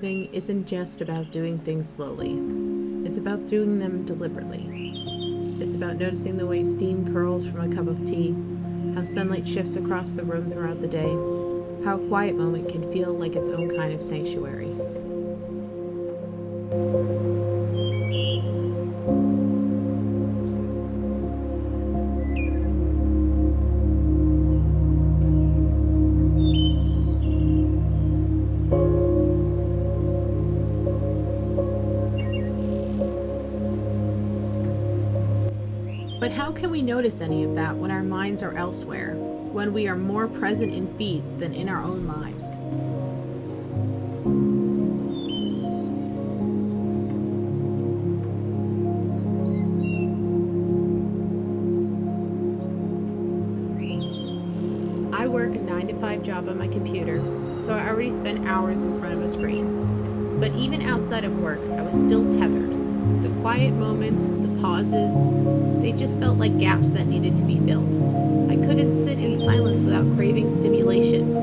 living isn't just about doing things slowly. It's about doing them deliberately. It's about noticing the way steam curls from a cup of tea, how sunlight shifts across the room throughout the day, how a quiet moment can feel like its own kind of sanctuary. But how can we notice any of that when our minds are elsewhere, when we are more present in feeds than in our own lives? I work a 9 to 5 job on my computer, so I already spend hours in front of a screen. But even outside of work, I was still tethered. The quiet moments, the pauses, they just felt like gaps that needed to be filled. I couldn't sit in silence without craving stimulation,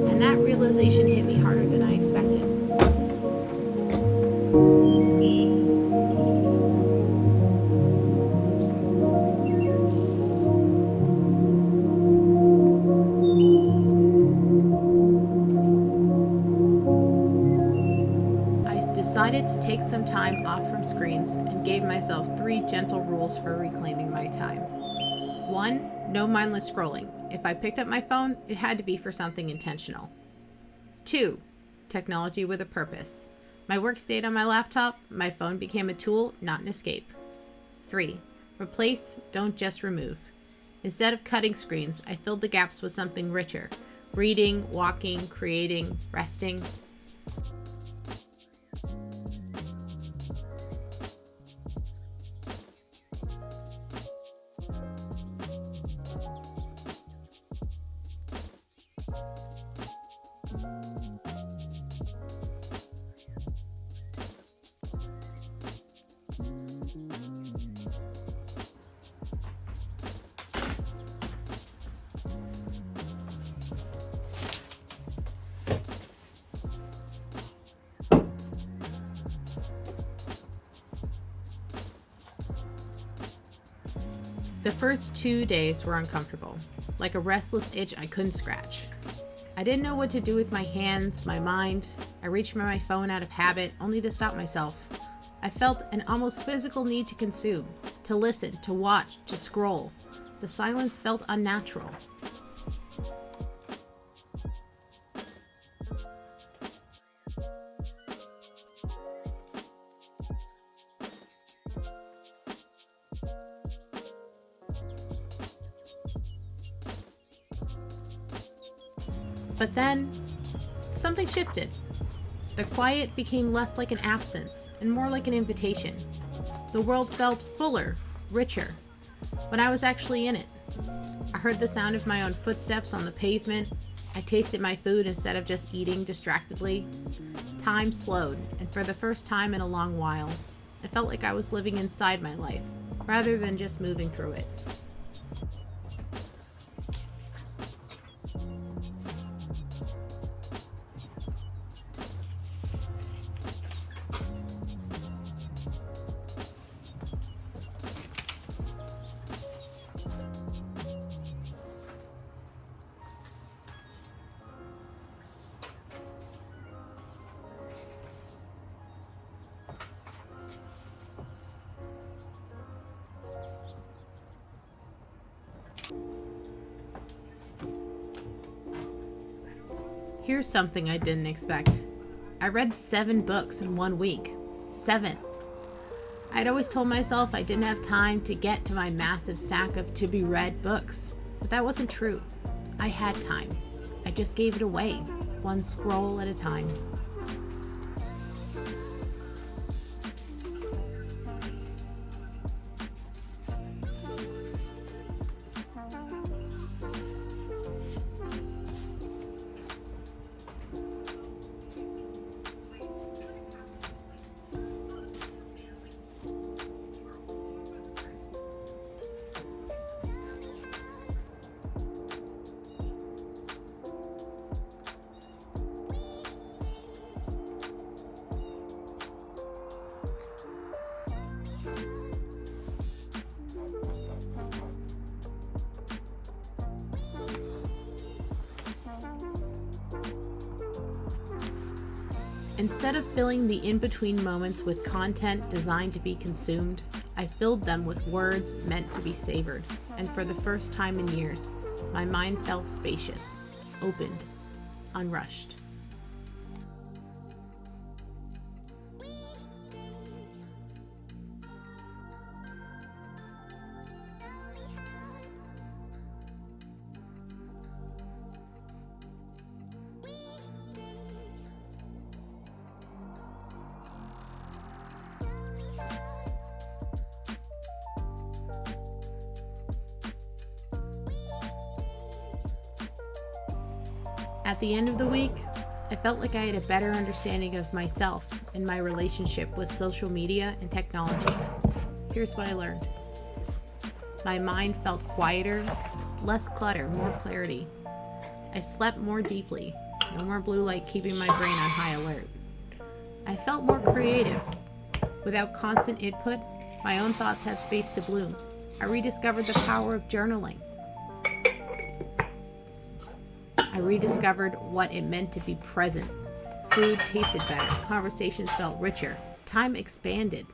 and that realization hit me harder than I expected. I decided to take some time off from screens and gave myself 3 gentle rules for reclaiming my time. 1. No mindless scrolling. If I picked up my phone, it had to be for something intentional. 2. Technology with a purpose. My work stayed on my laptop, my phone became a tool, not an escape. 3. Replace, don't just remove. Instead of cutting screens, I filled the gaps with something richer. Reading, walking, creating, resting. The first 2 days were uncomfortable, like a restless itch I couldn't scratch. I didn't know what to do with my hands, my mind. I reached for my phone out of habit, only to stop myself. I felt an almost physical need to consume, to listen, to watch, to scroll. The silence felt unnatural. But then, something shifted. The quiet became less like an absence and more like an invitation. The world felt fuller, richer, when I was actually in it. I heard the sound of my own footsteps on the pavement. I tasted my food instead of just eating distractedly. Time slowed, and for the first time in a long while, I felt like I was living inside my life, rather than just moving through it. Here's something I didn't expect. I read 7 books in 1 week. 7. I'd always told myself I didn't have time to get to my massive stack of to-be-read books, but that wasn't true. I had time. I just gave it away, one scroll at a time. Instead of filling the in-between moments with content designed to be consumed, I filled them with words meant to be savored. And for the first time in years, my mind felt spacious, opened, unrushed. At the end of the week, I felt like I had a better understanding of myself and my relationship with social media and technology. Here's what I learned. My mind felt quieter, less clutter, more clarity. I slept more deeply, no more blue light keeping my brain on high alert. I felt more creative. Without constant input, my own thoughts had space to bloom. I rediscovered the power of journaling. I rediscovered what it meant to be present. Food tasted better. Conversations felt richer. Time expanded.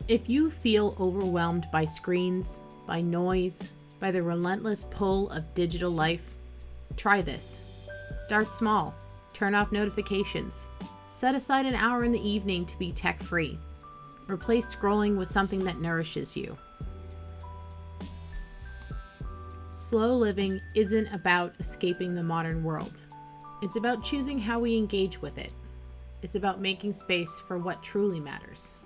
If you feel overwhelmed by screens, by noise, by the relentless pull of digital life, try this. Start small. Turn off notifications. Set aside an hour in the evening to be tech-free. Replace scrolling with something that nourishes you. Slow living isn't about escaping the modern world. It's about choosing how we engage with it. It's about making space for what truly matters.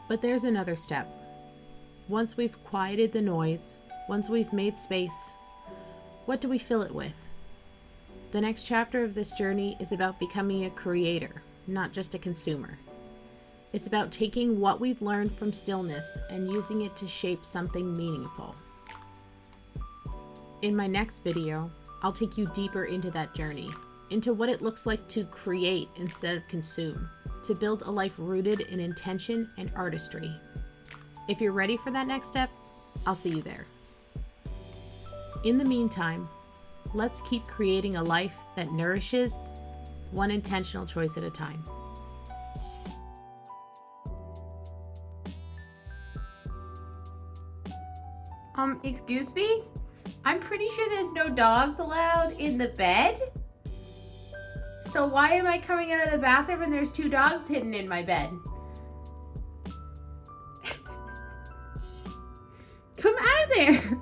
But there's another step. Once we've quieted the noise, once we've made space, what do we fill it with? The next chapter of this journey is about becoming a creator, not just a consumer. It's about taking what we've learned from stillness and using it to shape something meaningful. In my next video, I'll take you deeper into that journey, into what it looks like to create instead of consume, to build a life rooted in intention and artistry. If you're ready for that next step, I'll see you there. In the meantime, let's keep creating a life that nourishes, one intentional choice at a time. Excuse me? I'm pretty sure there's no dogs allowed in the bed. So why am I coming out of the bathroom and there's 2 dogs hidden in my bed? Come out of there!